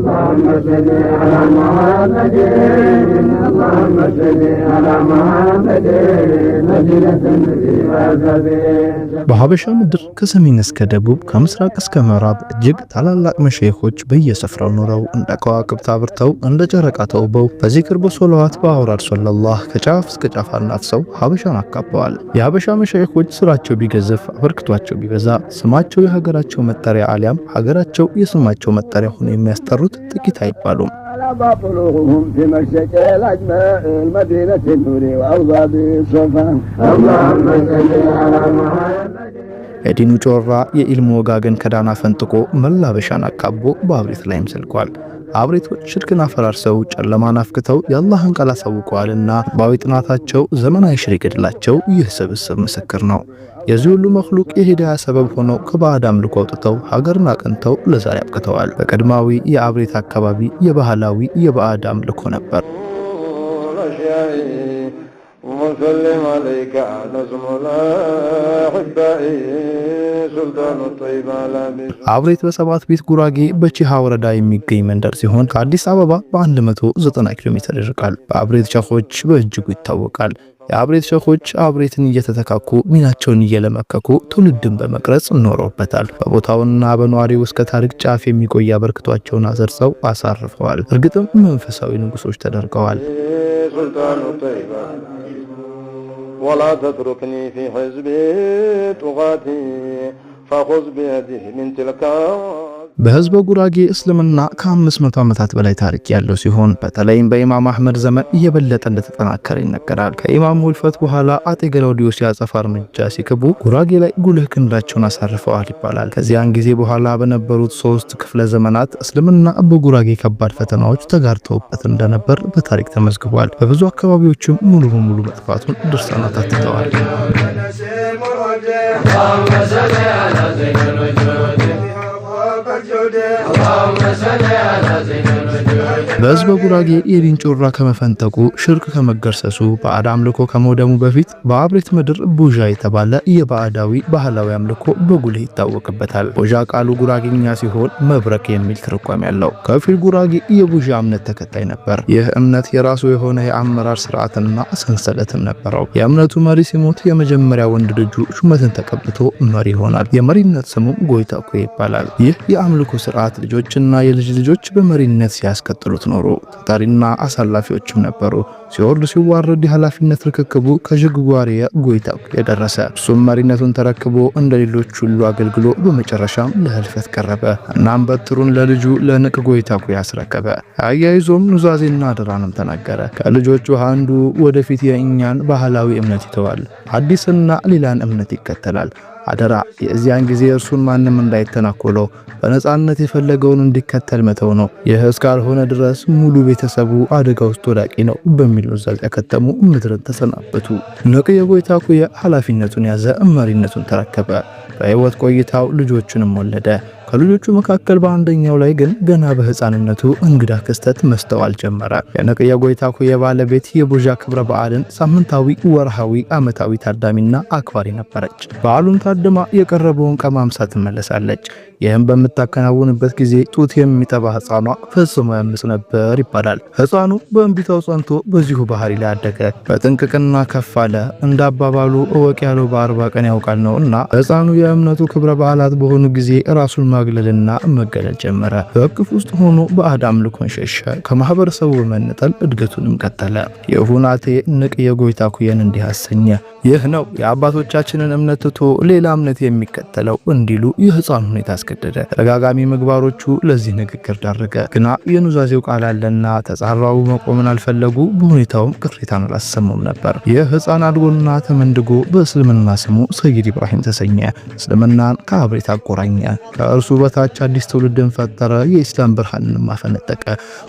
اللهم صل على محمد اللهم صل على محمد مدينة النبي በሐበሻ ምድር ከሰሜን እስከ ደቡብ ከምስራቅ እስከ ምዕራብ እጅግ ታላላቅ መሸይኾች በየስፍራው ኖረው እንደ ከዋክብት አብርተው እንደ ጨረቃ ተውበው በዚክር በሶላዋት በአውራድ ሶለላህ ከጫፍ እስከ ጫፍ አናፍሰው ሐበሻን አካበዋል። የሐበሻ መሸይኾች ስራቸው ቢገዝፍ አበርክቷቸው ቢበዛ ስማቸው የሀገራቸው መጠሪያ አሊያም ሀገራቸው የስማቸው መጠሪያ ሆኖ የሚያስጠሩት ጥቂት አይባሉም። باطلهم في مشرق الأجمع المدينة النور وأوضاب الصفا اللهم صل على محمد የዲኑ ጮራ የኢልሙ ወጋገን ከዳና ፈንጥቆ መላ ሐበሻን አካቦ በአብሬት ላይም ሰልቋል። አብሬቶች ሽርክን አፈራርሰው ጨለማን አፍክተው የአላህን ቃል አሳውቀዋልና ባዊ ጥናታቸው ዘመናዊ ሽሪክ ዕድላቸው ይህ ስብስብ ምስክር ነው። የዚህ ሁሉ መክሉቅ የሂዳያ ሰበብ ሆነው ከባዕድ አምልኮ አውጥተው ሀገርን አቅንተው ለዛሬ አብቅተዋል። በቀድማዊ የአብሬት አካባቢ የባህላዊ የባዕድ አምልኮ ነበር። وسلم عليك نظم الأحبائي سلطان الطيبة አብሬት በሰባት ቤት ጉራጌ በቺሃ ወረዳ የሚገኝ መንደር ሲሆን ከአዲስ አበባ በ190 ኪሎ ሜትር ይርቃል። በአብሬት ሸኾች በእጅጉ ይታወቃል። የአብሬት ሸኾች አብሬትን እየተተካኩ ሚናቸውን እየለመከኩ ትውልድን በመቅረጽ ኖረውበታል። በቦታውና በነዋሪው እስከ ታሪክ ጫፍ የሚቆይ አበርክቷቸውን አዘርሰው አሳርፈዋል። እርግጥም መንፈሳዊ ንጉሶች ተደርገዋል። ولا تتركني في حزبي طغاتي فخذ بيده من تلك በህዝበ ጉራጌ እስልምና ከ500 ዓመታት በላይ ታሪክ ያለው ሲሆን በተለይም በኢማም አህመድ ዘመን እየበለጠ እንደተጠናከረ ይነገራል። ከኢማሙ ውልፈት በኋላ አጤ ገላውዲዮስ ያጸፋ እርምጃ ሲከቡ ጉራጌ ላይ ጉልህ ክንዳቸውን አሳርፈዋል ይባላል። ከዚያን ጊዜ በኋላ በነበሩት 3 ክፍለ ዘመናት እስልምና በጉራጌ ከባድ ፈተናዎች ተጋርተውበት እንደነበር በታሪክ ተመዝግቧል። በብዙ አካባቢዎችም ሙሉ በሙሉ መጥፋቱን ድርሳናት አትተዋል። በህዝበ ጉራጌ የዲን ጮራ ከመፈንጠቁ ሽርክ ከመገርሰሱ ባዕድ አምልኮ ከመውደሙ በፊት በአብሬት ምድር ቡዣ የተባለ የባዕዳዊ ባህላዊ አምልኮ በጉልህ ይታወቅበታል። ቡዣ ቃሉ ጉራጌኛ ሲሆን መብረቅ የሚል ትርጓሜ ያለው ከፊል ጉራጌ የቡዣ እምነት ተከታይ ነበር። ይህ እምነት የራሱ የሆነ የአመራር ስርዓትና ሰንሰለትም ነበረው። የእምነቱ መሪ ሲሞት የመጀመሪያ ወንድ ልጁ ሹመትን ተቀብቶ መሪ ይሆናል። የመሪነት ስሙም ጎይታኩ ይባላል። ይህ የአምልኮ ስርዓት ልጆችና የልጅ ልጆች በመሪነት ሲያስቀጥሉት ኖሩ። ተጠሪና አሳላፊዎችም ነበሩ። ሲወርድ ሲዋረድ የኃላፊነት ርክክቡ ከዥግጓሪያ ጎይታኩ የደረሰ እሱም መሪነቱን ተረክቦ እንደ ሌሎች ሁሉ አገልግሎ በመጨረሻም ለህልፈት ቀረበ። እናም በትሩን ለልጁ ለንቅ ጎይታኩ ያስረከበ። አያይዞም ኑዛዜና አደራንም ተናገረ። ከልጆቹ አንዱ ወደፊት የእኛን ባህላዊ እምነት ይተዋል፣ አዲስና ሌላን እምነት ይከተላል። አደራ የዚያን ጊዜ እርሱን ማንም እንዳይተናኮለው በነጻነት የፈለገውን እንዲከተል መተው ነው። ይህ እስካልሆነ ድረስ ሙሉ ቤተሰቡ አደጋ ውስጥ ወዳቂ ነው በሚል ኑዛዜ ከተሙ። ምድርን ተሰናበቱ። ንቅ የጎይታኩ ኃላፊነቱን ያዘ፣ መሪነቱን ተረከበ። በህይወት ቆይታው ልጆቹንም ወለደ። ከልጆቹ መካከል በአንደኛው ላይ ግን ገና በህፃንነቱ እንግዳ ክስተት መስተዋል ጀመረ። የንቅ የጎይታኩ የባለቤት የቡዣ ክብረ በዓልን ሳምንታዊ፣ ወርሃዊ፣ ዓመታዊ ታዳሚና አክባሪ ነበረች። በዓሉን ታድማ የቀረበውን ቀማምሳ ትመለሳለች። ይህም በምታከናውንበት ጊዜ ጡት የሚጠባ ህፃኗ ፈጽሞ ያምጽ ነበር ይባላል። ህፃኑ በእንቢታው ጸንቶ በዚሁ ባህሪ ላይ አደገ። በጥንቅቅና ከፍ አለ። እንደ አባባሉ እወቅ ያለው በ40 ቀን ያውቃል ነውና ህፃኑ የእምነቱ ክብረ በዓላት በሆኑ ጊዜ ራሱን ማግለልና መገለል ጀመረ። በእቅፍ ውስጥ ሆኖ ባዕድ አምልኮን ሸሸ። ከማህበረሰቡ በመነጠል እድገቱንም ቀጠለ። የሁናቴ ንቅ የጎይታኩየን እንዲህ አሰኘ። ይህ ነው የአባቶቻችንን እምነት ትቶ ሌላ እምነት የሚከተለው እንዲሉ የህፃኑ ሁኔታ አስገደደ። ተደጋጋሚ ምግባሮቹ ለዚህ ንግግር ዳረገ። ግና የኑዛዜው ቃል አለና ተጻራው መቆምን አልፈለጉ። በሁኔታውም ቅሬታን አላሰሙም ነበር። ይህ ህፃን አድጎና ተመንድጎ በእስልምና ስሙ ሰይድ ኢብራሂም ተሰኘ። እስልምናን ከአብሬት አቆራኘ። ከእርሱ በታች አዲስ ትውልድን ፈጠረ። የኢስላም ብርሃንን ማፈነጠቀ።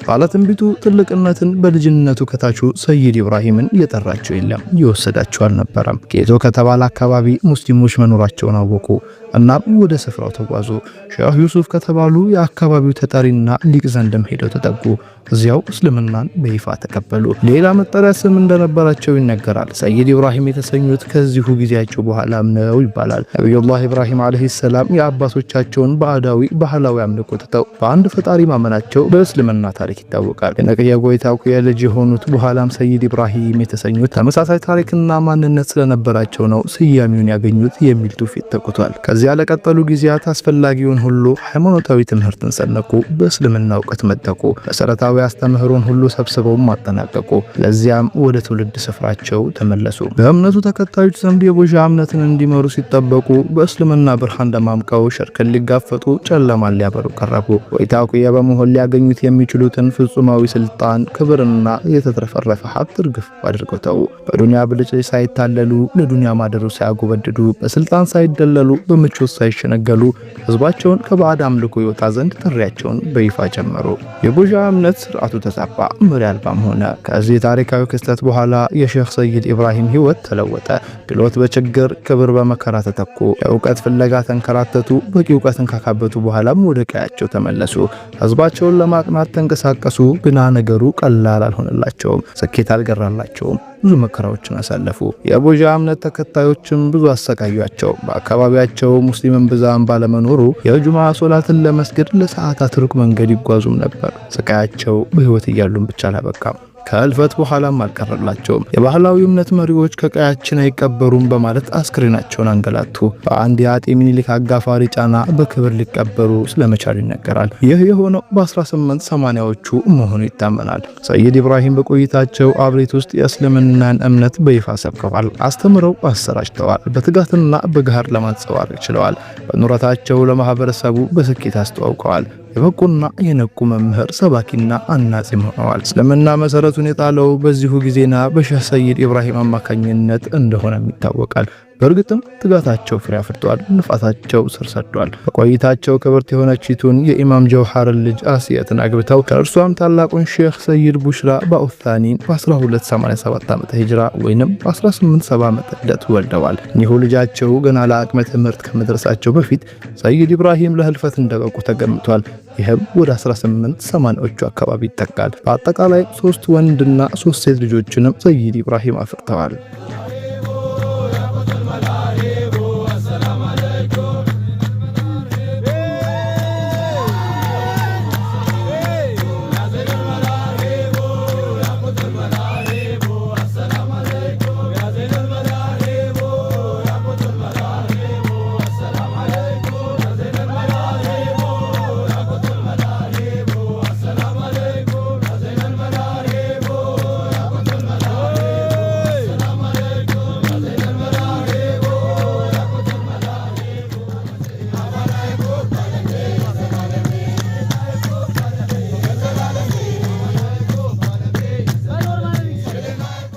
ባለትንቢቱ ትልቅነትን በልጅነቱ ከታቹ ሰይድ ኢብራሂምን የጠራቸው የለም፣ ይወሰዳቸው አልነበረም። ጌቶ ከተባለ አካባቢ ሙስሊሞች መኖራቸውን አወቁ። እናም ወደ ስፍራው ተጓዙ። ሼህ ዩሱፍ ከተባሉ የአካባቢው ተጠሪና ሊቅ ዘንድም ሄደው ተጠጉ። እዚያው እስልምናን በይፋ ተቀበሉ። ሌላ መጠሪያ ስም እንደነበራቸው ይነገራል። ሰይድ ኢብራሂም የተሰኙት ከዚሁ ጊዜያቸው በኋላ ነው ይባላል። ነብዩላህ ኢብራሂም አለይሂ ሰላም የአባቶቻቸውን ባዕዳዊ ባህላዊ አምልኮ ትተው በአንድ ፈጣሪ ማመናቸው በእስልምና ታሪክ ይታወቃል። የጎይታኩያ ልጅ የሆኑት በኋላም ሰይድ ኢብራሂም የተሰኙት ተመሳሳይ ታሪክና ማንነት ስለነበራቸው ነው ስያሜውን ያገኙት የሚል ትውፊት ተቆጥቷል። ከዚያ ለቀጠሉ ጊዜያት አስፈላጊውን ሁሉ ሃይማኖታዊ ትምህርትን ሰነቁ፣ በእስልምና እውቀት መጠቁ፣ መሰረታዊ አስተምህሮን ሁሉ ሰብስበው ማጠናቀቁ። ለዚያም ወደ ትውልድ ስፍራቸው ተመለሱ። በእምነቱ ተከታዮች ዘንድ የቡዣ እምነትን እንዲመሩ ሲጠበቁ በእስልምና ብርሃን ደማምቀው ሽርክን ሊጋፈጡ ጨለማን ሊያበሩ ቀረቡ። ጎይታኩያ በመሆን ሊያገኙት የሚችሉትን ፍጹማዊ ስልጣን፣ ክብርና የተትረፈረፈ ሀብት እርግፍ አድርገው ተዉ። በዱንያ ብልጭ ሳይታለሉ ለዱንያ ማደሩ ሳያጎበድዱ በስልጣን ሳይደለሉ በምቾት ሳይሸነገሉ ህዝባቸውን ከባዕድ አምልኮ ይወጣ ዘንድ ጥሪያቸውን በይፋ ጀመሩ። የቡዣ እምነት ስርዓቱ ተዛባ፣ መሪ አልባም ሆነ። ከዚህ ታሪካዊ ክስተት በኋላ የሼኽ ሰይድ ኢብራሂም ህይወት ተለወጠ። ድሎት በችግር ክብር በመከራ ተተኩ። የእውቀት ፍለጋ ተንከራተቱ። በቂ እውቀትን ካካበቱ በኋላም ወደ ቀያቸው ተመለሱ። ህዝባቸውን ለማቅናት ተንቀሳቀሱ። ግና ነገሩ ቀላል አልሆነላቸውም። ስኬት አልገራላቸውም። ብዙ መከራዎችን አሳለፉ። የቡዣ እምነት ተከታዮችም ብዙ አሰቃዩአቸው። በአካባቢያቸው ሙስሊምን ብዛም ባለመኖሩ የጁማ ሶላትን ለመስገድ ለሰዓታት ሩቅ መንገድ ይጓዙም ነበር። ስቃያቸው በህይወት እያሉም ብቻ አላበቃም፣ ከእልፈት በኋላም አልቀረላቸውም። የባህላዊ እምነት መሪዎች ከቀያችን አይቀበሩም በማለት አስክሬናቸውን አንገላቱ። በአንድ የአጤ ሚኒሊክ አጋፋሪ ጫና በክብር ሊቀበሩ ስለመቻል ይነገራል። ይህ የሆነው በ1880ዎቹ መሆኑ ይታመናል። ሰይድ ኢብራሂም በቆይታቸው አብሬት ውስጥ የእስልምናን እምነት በይፋ ሰብከዋል፣ አስተምረው አሰራጭተዋል። በትጋትና በጋር ለማንጸባረቅ ችለዋል። በኑረታቸው ለማህበረሰቡ በስኬት አስተዋውቀዋል። የበቁና የነቁ መምህር፣ ሰባኪና አናጺም ሆነዋል። እስልምና መሰረቱን የጣለው በዚሁ ጊዜና በሼኽ ሰይድ ኢብራሂም አማካኝነት እንደሆነም ይታወቃል። በእርግጥም ትጋታቸው ፍሬ አፍርቷል፣ ንፋታቸው ስር ሰዷል። በቆይታቸው ክብርት የሆነችቱን የኢማም ጀውሃርን ልጅ አስየትን አግብተው ከእርሷም ታላቁን ሼኽ ሰይድ ቡሽራ ባኡታኒን በ1287 ዓመተ ሂጅራ ወይንም በ1870 ዓመተ ልደት ወልደዋል። እኒሁ ልጃቸው ገና ለአቅመ ትምህርት ከመድረሳቸው በፊት ሰይድ ኢብራሂም ለህልፈት እንደበቁ ተገምቷል። ይህም ወደ 1880ዎቹ አካባቢ ይጠቃል። በአጠቃላይ 3 ወንድና 3 ሴት ልጆችንም ሰይድ ኢብራሂም አፍርተዋል።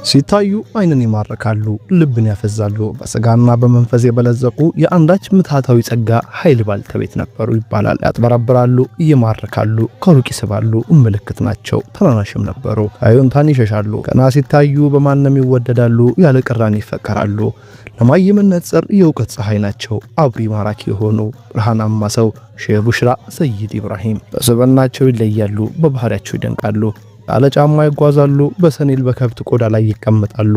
ሲታዩ አይንን ይማርካሉ፣ ልብን ያፈዛሉ። በስጋና በመንፈስ የበለዘቁ የአንዳች ምትሃታዊ ጸጋ ኃይል ባልተቤት ነበሩ ይባላል። ያጥበረብራሉ፣ ይማርካሉ፣ ከሩቅ ይስባሉ። ምልክት ናቸው። ተናናሽም ነበሩ። አዩንታን ይሸሻሉ። ገና ሲታዩ በማንም ይወደዳሉ፣ ያለ ቅራኔ ይፈቀራሉ። ለማየምነት ጸር የእውቀት ፀሐይ ናቸው። አብሪ ማራኪ የሆኑ ብርሃናማ ሰው ሼኽ ቡሽራ ሰይድ ኢብራሂም በስብዕናቸው ይለያሉ፣ በባህሪያቸው ይደንቃሉ። ያለ ጫማ ይጓዛሉ። በሰኔል በከብት ቆዳ ላይ ይቀመጣሉ።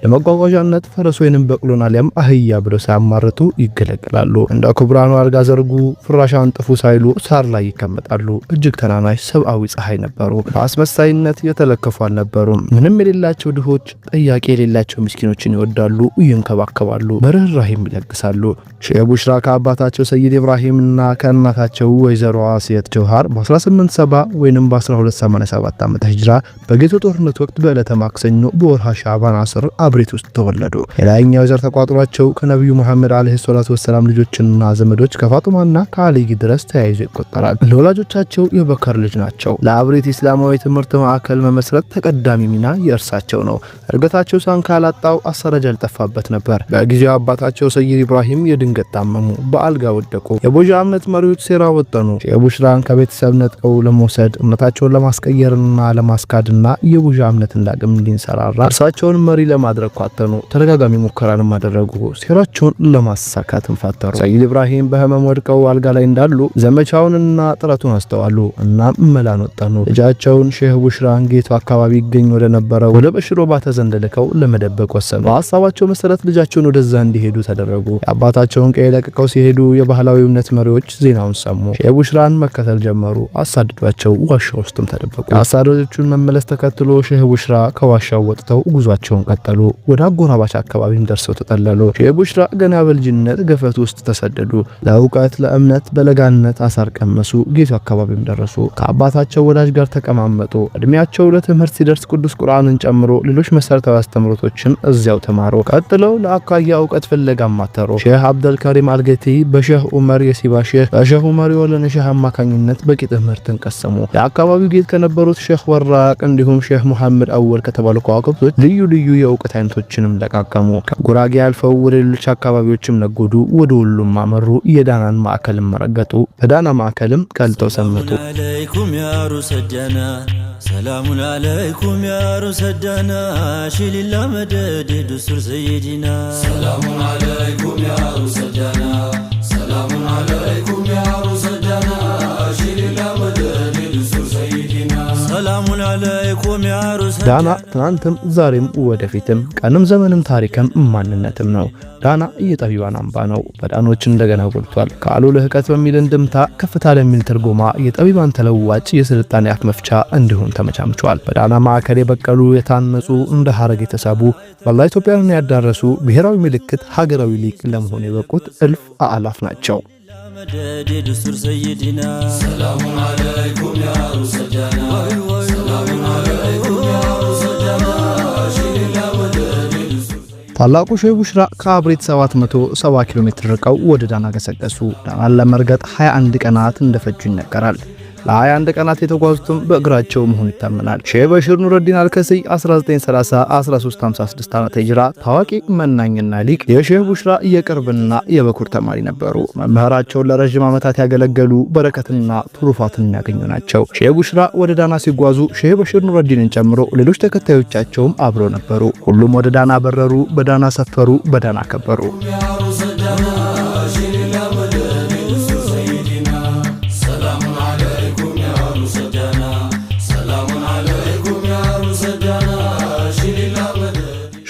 ለመጓጓዣነት ፈረስ ወይንም በቅሎና ሊያም አህያ ብለው ሳያማርቱ ይገለገላሉ። እንደ ክቡራኑ አልጋ ዘርጉ፣ ፍራሽ አንጥፉ ሳይሉ ሳር ላይ ይቀመጣሉ። እጅግ ተናናሽ ሰብአዊ ፀሐይ ነበሩ። በአስመሳይነት የተለከፉ አልነበሩም። ምንም የሌላቸው ድሆች፣ ጠያቂ የሌላቸው ምስኪኖችን ይወዳሉ፣ ይንከባከባሉ፣ በርህራሄም ይለግሳሉ። ሼኽ ቡሽራ ከአባታቸው ሰይድ ኢብራሂምና ከእናታቸው ወይዘሮ አስየት ጀውሃር በ1870 ወይንም በ1287 ዓመተ ሂጅራ በጌቶ ጦርነት ወቅት በዕለተ ማክሰኞ በወርሃ ሻዕባን 10 አብሬት ውስጥ ተወለዱ። የላይኛው ዘር ተቋጥሯቸው ከነብዩ መሐመድ አለይሂ ሰላቱ ወሰላም ልጆችና ዘመዶች ከፋጡማና ከአሊይ ድረስ ተያይዞ ይቆጠራል። ለወላጆቻቸው የበከር ልጅ ናቸው። ለአብሬት ኢስላማዊ ትምህርት ማዕከል መመስረት ተቀዳሚ ሚና የእርሳቸው ነው። እርገታቸው ሳንካ ያላጣው አሰረጅ ያልጠፋበት ነበር። በጊዜው አባታቸው ሰይድ ኢብራሂም የድንገት ታመሙ፣ በአልጋ ወደቁ። የቡዣ እምነት መሪዎች ሴራ ወጠኑ። ሼኽ ቡሽራን ከቤተሰብ ነጥቀው ለመውሰድ እምነታቸውን ለማስቀየርና ለማስካድና የቡዣ እምነትን ዳግም እንዲንሰራራ እርሳቸውን መሪ ለማድረግ ለማድረግ ኳተኑ። ተደጋጋሚ ሙከራንም አደረጉ። ሴራቸውን ለማሳካትም ፈጠሩ። ሰይድ ኢብራሂም በህመም ወድቀው አልጋ ላይ እንዳሉ ዘመቻውንና ጥረቱን አስተዋሉ እና መላን ወጠኑ። ልጃቸውን ሼህ ቡሽራን ጌቱ አካባቢ ይገኝ ወደ ነበረው ወደ በሽሮ ባተ ዘንድ ልከው ለመደበቅ ወሰኑ። በሐሳባቸው መሰረት ልጃቸውን ወደዛ እንዲሄዱ ተደረጉ። የአባታቸውን ቀይ ለቅቀው ሲሄዱ የባህላዊ እምነት መሪዎች ዜናውን ሰሙ። ሼህ ቡሽራን መከተል ጀመሩ። አሳድዷቸው ዋሻ ውስጥም ተደበቁ። አሳዳጆቹን መመለስ ተከትሎ ሼህ ቡሽራ ከዋሻው ወጥተው ጉዟቸውን ቀጠሉ። ወደ አጎራባች አካባቢም ደርሰው ተጠለሉ። ሼህ ቡሽራ ገና በልጅነት ገፈት ውስጥ ተሰደዱ። ለእውቀት ለእምነት በለጋነት አሳር ቀመሱ። ጌቱ አካባቢም ደረሱ። ከአባታቸው ወዳጅ ጋር ተቀማመጡ። እድሜያቸው ለትምህርት ሲደርስ ቅዱስ ቁርአንን ጨምሮ ሌሎች መሰረታዊ አስተምሮቶችን እዚያው ተማሩ። ቀጥለው ለአካያ እውቀት ፍለጋም ማተሩ። ሼህ አብደል ከሪም አልገቲ በሼህ ዑመር የሲባ ሼህ በሼህ ዑመር የወለነ ሼህ አማካኝነት በቂ ትምህርትን ቀሰሙ። የአካባቢው ጌት ከነበሩት ሼህ ወራቅ እንዲሁም ሼህ መሐመድ አወል ከተባሉ ከዋክብቶች ልዩ ልዩ የእውቀት አይነቶችንም ለቃቀሙ። ከጉራጌ አልፈው ወደ ሌሎች አካባቢዎችም ነጎዱ። ወደ ሁሉም አመሩ። የዳናን ማዕከልም መረገጡ። በዳና ማዕከልም ቀልጠው ሰመጡ። ሰላሙን አለይኩም ያ ሩሰዳና ሺሊላ መደድ ዱስር ሰይዲና ሰላሙን አለይኩም ያ ሩሰዳና ሰላሙን አለይኩም ያ ሩሰዳና ሺሊላ መደድ ዱስር ሰይዲና ሰላሙን አለይኩም ያ ሩሰዳና። ዳና ትናንትም ዛሬም ወደፊትም ቀንም ዘመንም ታሪክም ማንነትም ነው። ዳና የጠቢባን አምባ ነው። በዳኖች እንደገና ጎልቷል። ከአሉ ልህቀት በሚል እንድምታ ከፍታ ለሚል ትርጉማ የጠቢባን ተለዋጭ የስልጣኔ አፍ መፍቻ እንዲሁም ተመቻምቿል። በዳና ማዕከል የበቀሉ የታነጹ እንደ ሐረግ የተሳቡ በላ ኢትዮጵያን ያዳረሱ ብሔራዊ ምልክት ሀገራዊ ሊቅ ለመሆን የበቁት እልፍ አላፍ ናቸው። ሰላሙን አለይኩም ያ ሩሰዳና ታላቁ ሼህ ቡሽራ ከአብሬት 770 ኪሎ ሜትር ርቀው ወደ ዳና ገሰገሱ። ዳናን ለመርገጥ 21 ቀናት እንደፈጁ ይነገራል። ለ21 ቀናት የተጓዙትም በእግራቸው መሆኑ ይታመናል። ሼህ በሽር ኑረዲን አልከሰይ 1930-1356 ዓመተ ሂጅራ ታዋቂ መናኝና ሊቅ የሼህ ቡሽራ የቅርብና የበኩር ተማሪ ነበሩ። መምህራቸውን ለረጅም ዓመታት ያገለገሉ በረከትና ትሩፋትን ያገኙ ናቸው። ሼህ ቡሽራ ወደ ዳና ሲጓዙ ሼህ በሽር ኑረዲንን ጨምሮ ሌሎች ተከታዮቻቸውም አብረው ነበሩ። ሁሉም ወደ ዳና በረሩ፣ በዳና ሰፈሩ፣ በዳና ከበሩ።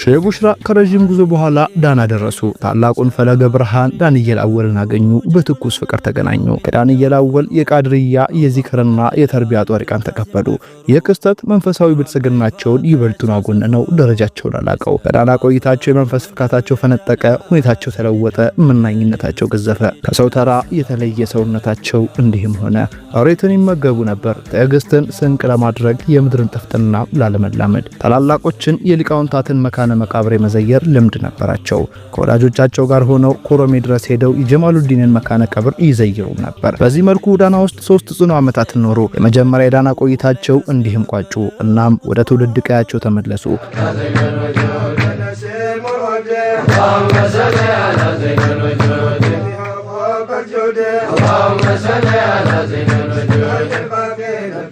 ሼህ ቡሽራ ከረጅም ጉዞ በኋላ ዳና ደረሱ። ታላቁን ፈለገ ብርሃን ዳንኤል አወልን አገኙ። በትኩስ ፍቅር ተገናኙ። ከዳንኤል አወል የቃድርያ የዚክርና የተርቢያ ጧሪቃን ተቀበሉ። የክስተት መንፈሳዊ ብልጽግናቸውን ይበልጡን አጎነነው፣ ደረጃቸውን አላቀው። በዳና ቆይታቸው የመንፈስ ፍካታቸው ፈነጠቀ፣ ሁኔታቸው ተለወጠ፣ ምናኝነታቸው ገዘፈ። ከሰው ተራ የተለየ ሰውነታቸው እንዲህም ሆነ። እሬትን ይመገቡ ነበር፣ ትዕግስትን ስንቅ ለማድረግ የምድርን ጥፍጥና ላለመላመድ። ታላላቆችን የሊቃውንታትን መካነ መቃብር መዘየር ልምድ ነበራቸው። ከወዳጆቻቸው ጋር ሆነው ኮሮሜ ድረስ ሄደው የጀማሉዲንን መካነ ቀብር ይዘይሩ ነበር። በዚህ መልኩ ዳና ውስጥ 3 ጽኑ ዓመታት ኖሩ። የመጀመሪያ የዳና ቆይታቸው እንዲህም ቋጩ። እናም ወደ ትውልድ ቀያቸው ተመለሱ።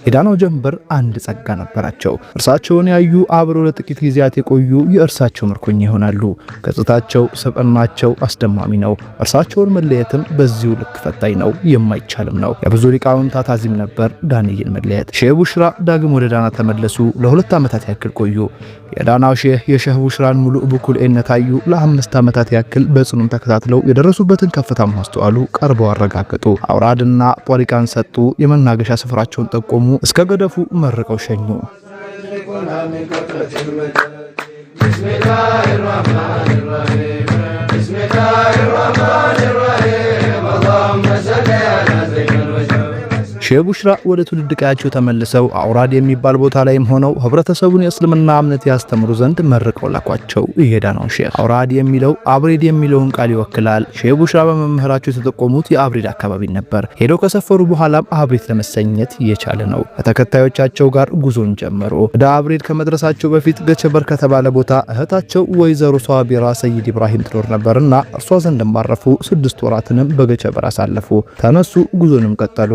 የዳናው ጀንበር አንድ ጸጋ ነበራቸው። እርሳቸውን ያዩ አብረው ለጥቂት ጊዜያት የቆዩ የእርሳቸው ምርኮኛ ይሆናሉ። ገጽታቸው፣ ስብዕናቸው አስደማሚ ነው። እርሳቸውን መለየትም በዚሁ ልክ ፈታኝ ነው፣ የማይቻልም ነው። የብዙ ሊቃውንታት አዚም ነበር ዳንኤል መለየት። ሼህ ቡሽራ ዳግም ወደ ዳና ተመለሱ። ለ2 ዓመታት ያክል ቆዩ። የዳናው ሼህ የሼህ ቡሽራን ሙሉ ብኩልነት አዩ። ለ5 ዓመታት ያክል በጽኑም ተከታትለው የደረሱበትን ከፍታ ማስተዋሉ፣ ቀርበው አረጋገጡ። አውራድና ጧሪቃን ሰጡ። የመናገሻ ስፍራቸውን ጠቆሙ። እስከ ገደፉ መርቀው ሸኙ። ሼህ ቡሽራ ወደ ትውልድ ቀያቸው ተመልሰው አውራድ የሚባል ቦታ ላይም ሆነው ህብረተሰቡን የእስልምና እምነት ያስተምሩ ዘንድ መርቀው ላኳቸው። የዳናው ሼህ አውራድ የሚለው አብሬድ የሚለውን ቃል ይወክላል። ሼህ ቡሽራ በመምህራቸው የተጠቆሙት የአብሬድ አካባቢ ነበር። ሄደው ከሰፈሩ በኋላም አብሬድ ለመሰኘት የቻለ ነው። ከተከታዮቻቸው ጋር ጉዞን ጀመሩ። ወደ አብሬድ ከመድረሳቸው በፊት ገቸበር ከተባለ ቦታ እህታቸው ወይዘሮ ሷቢራ ሰይድ ኢብራሂም ትኖር ነበርና እርሷ ዘንድ ማረፉ። 6 ወራትንም በገቸበር አሳለፉ። ተነሱ፣ ጉዞንም ቀጠሉ።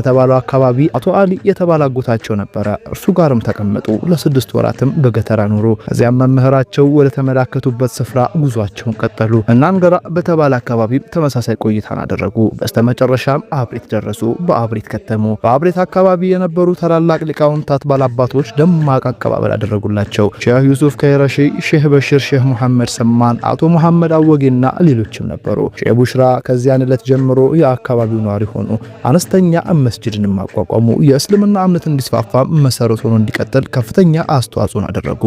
በተባለው አካባቢ አቶ አሊ የተባለ አጎታቸው ነበረ። እርሱ ጋርም ተቀመጡ። ለ6 ወራትም በገተራ ኖሩ። ከዚያም መምህራቸው ወደ ተመላከቱበት ስፍራ ጉዟቸውን ቀጠሉ። እናንገራ በተባለ አካባቢ ተመሳሳይ ቆይታን አደረጉ። በስተመጨረሻም አብሬት ደረሱ። በአብሬት ከተሙ። በአብሬት አካባቢ የነበሩ ታላላቅ ሊቃውንታት ባላባቶች ደማቅ አቀባበል አደረጉላቸው። ሼህ ዩሱፍ ከይረሺ፣ ሼህ በሽር፣ ሼህ መሐመድ ሰማን፣ አቶ መሐመድ አወጌና ሌሎችም ነበሩ። ሼህ ቡሽራ ከዚያን ዕለት ጀምሮ የአካባቢው ነዋሪ ሆኑ። አነስተኛ መስጂድንም አቋቋሙ። የእስልምና እምነት እንዲስፋፋ መሰረት ሆኖ እንዲቀጥል ከፍተኛ አስተዋጽኦን አደረጉ።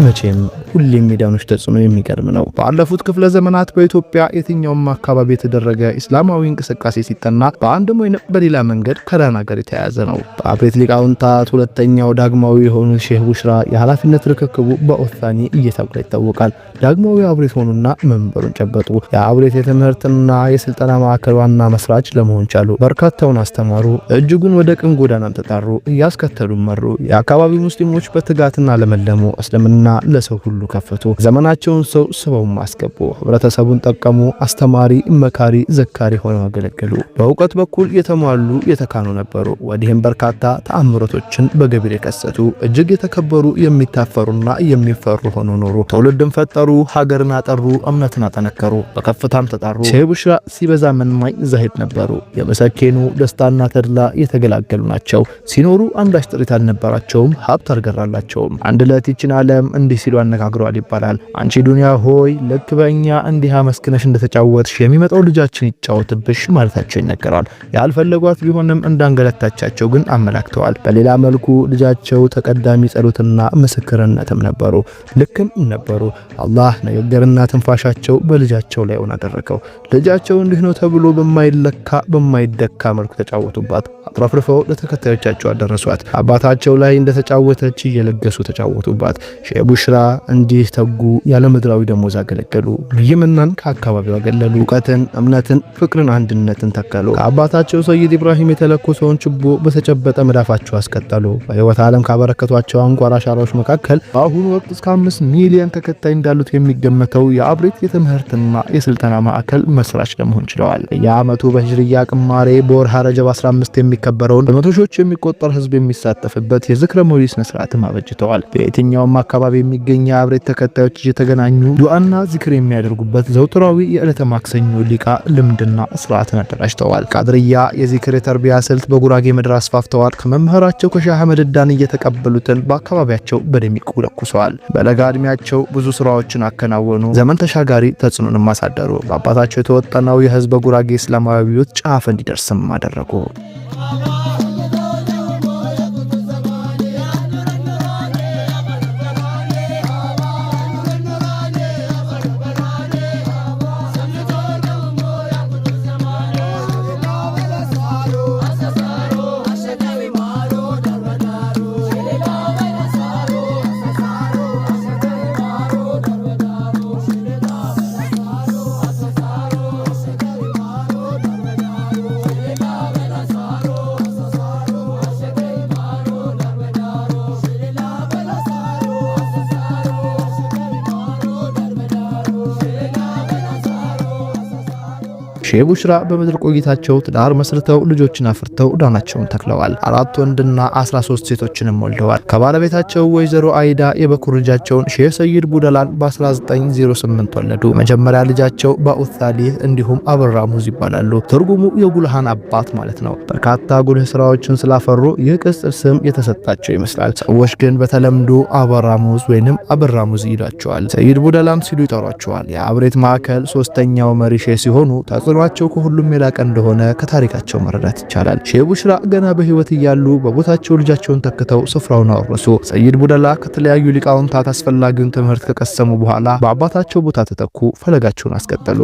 መቼም ሁሌም ሚዳኖች ተጽዕኖ የሚገርም ነው። ባለፉት ክፍለ ዘመናት በኢትዮጵያ የትኛውም አካባቢ የተደረገ እስላማዊ እንቅስቃሴ ሲጠና በአንድም ወይንም በሌላ መንገድ ከዳና ጋር የተያያዘ ነው። በአብሬት ሊቃውንታት ሁለተኛው ዳግማዊ የሆኑ ሼህ ቡሽራ የኃላፊነት ርክክቡ በኦታኒ እየተባለ ይታወቃል። ዳግማዊ አብሬት ሆኑና መንበሩን ጨበጡ። የአብሬት የትምህርትና የስልጠና ማዕከል ዋና መስራች ለመሆን ቻሉ። በርካታውን አስተማሩ። እጅጉን ወደ ቅን ጎዳናም ተጣሩ። እያስከተሉ መሩ። የአካባቢው ሙስሊሞች በትጋትና ለመለሙ። እስልምና ለሰው ሁሉ ከፈቱ። ዘመናቸውን ሰው ስበው ማስገቡ። ህብረተሰቡን ጠቀሙ። አስተማሪ፣ መካሪ፣ ዘካሪ ሆነው አገለገሉ። በእውቀት በኩል የተሟሉ የተካኑ ነበሩ። ወዲህም በርካታ ተአምሮቶችን በገቢር የከሰቱ እጅግ የተከበሩ የሚታፈሩና የሚፈሩ ሆነው ኖሩ። ትውልድን ፈጠሩ። ሀገርን አጠሩ። እምነትን አጠነከሩ። በከፍታም ተጣሩ። ሼህ ቡሽራ ሲበዛ መንማኝ ዛሂድ ነበሩ። የመሰኬኑ ደስታና ተድላ የተገላገሉ ናቸው። ሲኖሩ አንዳች ጥሪት አልነበራቸውም። ሀብት አልገራላቸውም። አንድ ዕለት ይችን ዓለም እንዲህ ሲሉ አነጋግረዋል ይባላል። አንቺ ዱንያ ሆይ ልክ በእኛ እንዲህ አመስግነሽ እንደተጫወትሽ የሚመጣው ልጃችን ይጫወትብሽ ማለታቸው ይነገራል። ያልፈለጓት ቢሆንም እንዳንገለታቻቸው ግን አመላክተዋል። በሌላ መልኩ ልጃቸው ተቀዳሚ ጸሎትና ምስክርነትም ነበሩ። ልክም ነበሩ። አላህ ንግግርና ትንፋሻቸው በልጃቸው ላይ ሆነ አደረገው። ልጃቸው እንዲህ ነው ተብሎ በማይለካ በማይደካ መልኩ ተጫወቱባት። አጥራፍርፈው ለተከታዮቻቸው አደረሷት። አባታቸው ላይ እንደተጫወተች እየለገሱ ተጫወቱባት። ሼህ ቡሽራ እንዲህ ተጉ። ያለ ምድራዊ ደሞዝ አገለገሉ። ይህምናን ከአካባቢው አገለሉ። እውቀትን፣ እምነትን፣ ፍቅርን፣ አንድነትን ተከሉ። ከአባታቸው ሰይድ ኢብራሂም የተለኮሰውን ችቦ በተጨበጠ መዳፋቸው አስቀጠሉ። በህይወት ዓለም ካበረከቷቸው አንኳር አሻራዎች መካከል በአሁኑ ወቅት እስከ 5 ሚሊዮን ተከታይ እንዳሉት የሚገመተው የአብሬት የትምህርትና የስልጠና ማዕከል መስራች ለመሆን ችለዋል። የዓመቱ በሂጅሪያ ቅማሬ በወርሃ ረጀብ 15 የሚከበረውን በመቶ ሺዎች የሚቆጠር ህዝብ የሚሳተፍበት የዝክረ መውሊድ ስነ ስርዓትም አበጅተዋል። በየትኛውም አካባቢ የሚገኝ የአብሬት ተከታዮች እየተገናኙ ዱዓና ዚክር የሚያደርጉበት ዘውትራዊ የዕለተ ማክሰኞ ሊቃ ልምድና ስርዓትን አደራጅተዋል። ቃድርያ የዚክር የተርቢያ ስልት በጉራጌ ምድር አስፋፍተዋል። ከመምህራቸው ከሼህ አህመድ ዳን እየተቀበሉትን በአካባቢያቸው በደሚቁ ለኩሰዋል። በለጋ እድሜያቸው ብዙ ስራዎችን አከናወኑ። ዘመን ተሻጋሪ ተጽዕኖንም አሳደሩ። በአባታቸው የተወጠነው የህዝብ ጉራጌ እስላማዊ አብዮት ጫፍ እንዲደርስም አደረጉ። ሼህ ቡሽራ በምድር ቆይታቸው ትዳር መስርተው ልጆችን አፍርተው ዳናቸውን ተክለዋል። 4 ወንድና 13 ሴቶችንም ወልደዋል። ከባለቤታቸው ወይዘሮ አይዳ የበኩር ልጃቸውን ሼህ ሰይድ ቡደላን በ1908 ወለዱ። መጀመሪያ ልጃቸው ባኡታሊህ እንዲሁም አበራ ሙዝ ይባላሉ። ትርጉሙ የጉልሃን አባት ማለት ነው። በርካታ ጉልህ ስራዎችን ስላፈሩ ይህ ቅጽል ስም የተሰጣቸው ይመስላል። ሰዎች ግን በተለምዶ አበራ ሙዝ ወይንም አበራ ሙዝ ይሏቸዋል። ሰይድ ቡደላም ሲሉ ይጠሯቸዋል። የአብሬት ማዕከል 3ኛው መሪ ሼህ ሲሆኑ ተጽዕኖአቸው ከሁሉም የላቀ እንደሆነ ከታሪካቸው መረዳት ይቻላል። ሼህ ቡሽራ ገና በህይወት እያሉ በቦታቸው ልጃቸውን ተክተው ስፍራውን አወረሱ። ሰይድ ቡደላ ከተለያዩ ሊቃውንታት አስፈላጊውን ትምህርት ከቀሰሙ በኋላ በአባታቸው ቦታ ተተኩ። ፈለጋቸውን አስቀጠሉ።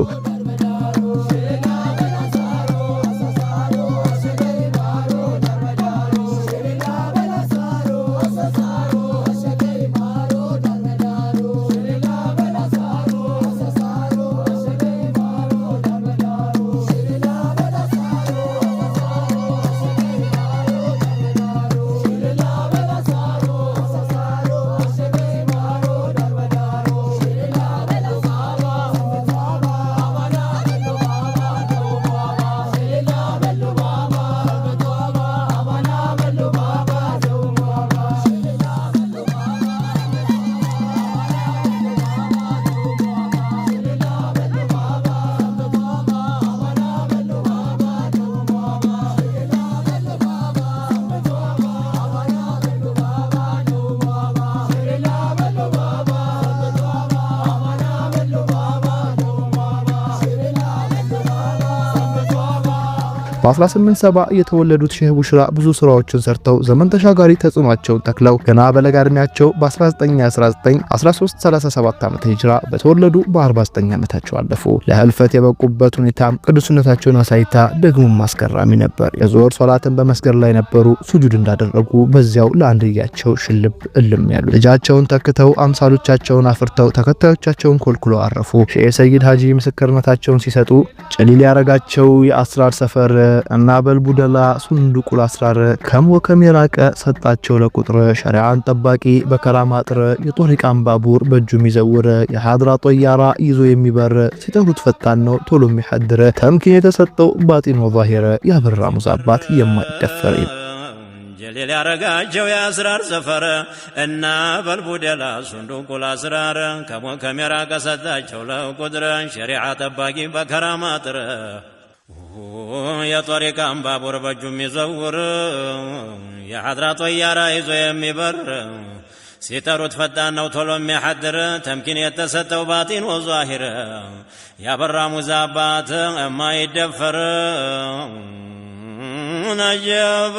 በ1870 የተወለዱት ሼህ ቡሽራ ብዙ ስራዎችን ሰርተው ዘመን ተሻጋሪ ተጽዕኖአቸውን ተክለው ገና በለጋ ዕድሜያቸው በ1919 1337 ዓመተ ሂጅራ በተወለዱ በ49 ዓመታቸው አለፉ። ለህልፈት የበቁበት ሁኔታም ቅዱስነታቸውን አሳይታ ደግሞ ማስገራሚ ነበር። የዙህር ሶላትን በመስገድ ላይ ነበሩ። ሱጁድ እንዳደረጉ በዚያው ለአንድያቸው ሽልብ እልም ያሉ ልጃቸውን ተክተው አምሳሎቻቸውን አፍርተው ተከታዮቻቸውን ኮልኩለው አረፉ። ሼህ ሰይድ ሀጂ ምስክርነታቸውን ሲሰጡ ጨሊል ያረጋቸው የአስራር ሰፈር እና በልቡደላ ሱንዱቁል አስራር ከሞከም የራቀ ሰጣቸው ለቁጥር ሸሪዓን ጠባቂ በከራማ ጥር የጦሪቃን ባቡር በእጁ የሚዘውር የሐድራ ጦያራ ይዞ የሚበር ሲጠሩት ፈጣን ነው ቶሎ የሚሐድር ተምኪን የተሰጠው ባጢን ወዛሂር ያበራ ሙዛባት የማይደፈር ጀሊል ያረጋቸው የአስራር ሰፈር እና በልቡደላ ሱንዱቁል አስራር ከሞከም የራቀ ሰጣቸው ለቁጥር ሸሪዓ ጠባቂ በከራማ ጥር የጦሪቃን ባቡር በእጁ የሚዘውር የሐድራ ጦያራ ይዞ የሚበር ሲጠሩት ፈጣን ነው ቶሎ የሚያሐድር ተምኪን የተሰጠው ባጢን ወዛሂር ያበራ ሙዛባት የማይደፈር ነጀብ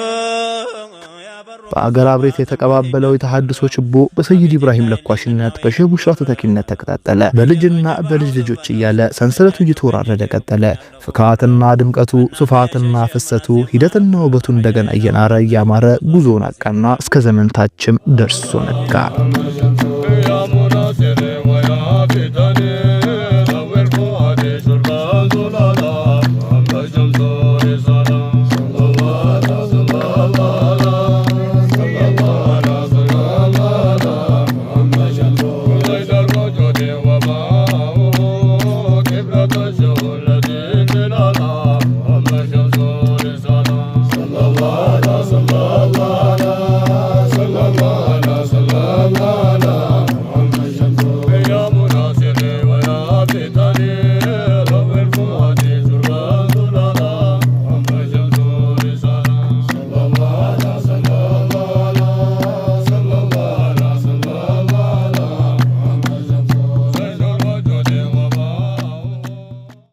በአገር አብሬት የተቀባበለው የተሐድሶ ችቦ በሰይድ ኢብራሂም ለኳሽነት በሼህ ቡሽራ ተተኪነት ተከታተለ። በልጅና በልጅ ልጆች እያለ ሰንሰለቱ እየተወራረደ ቀጠለ። ፍካትና ድምቀቱ፣ ሱፋትና ፍሰቱ፣ ሂደትና ውበቱ እንደገና እየናረ እያማረ ጉዞውን አቃና እስከ ዘመንታችም ደርሶ ነጋ።